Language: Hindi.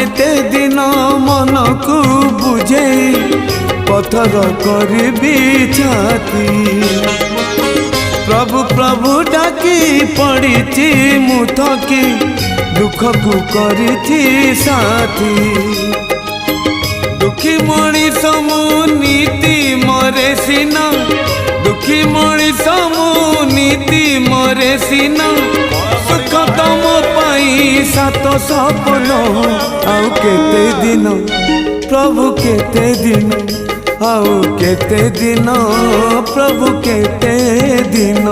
केते दिन मन को बुझे पथर करबी छाती प्रभु प्रभु डाकी पड़ी मुथकी दुख को करी साथी दुखी मणिष मु नीति मरे सिना दुखी मणिष मु नीति मरे सिना सुख तम पाई सात सपन आउ केते दिन प्रभु केते दिन आउ केते दिन प्रभु केते दिन।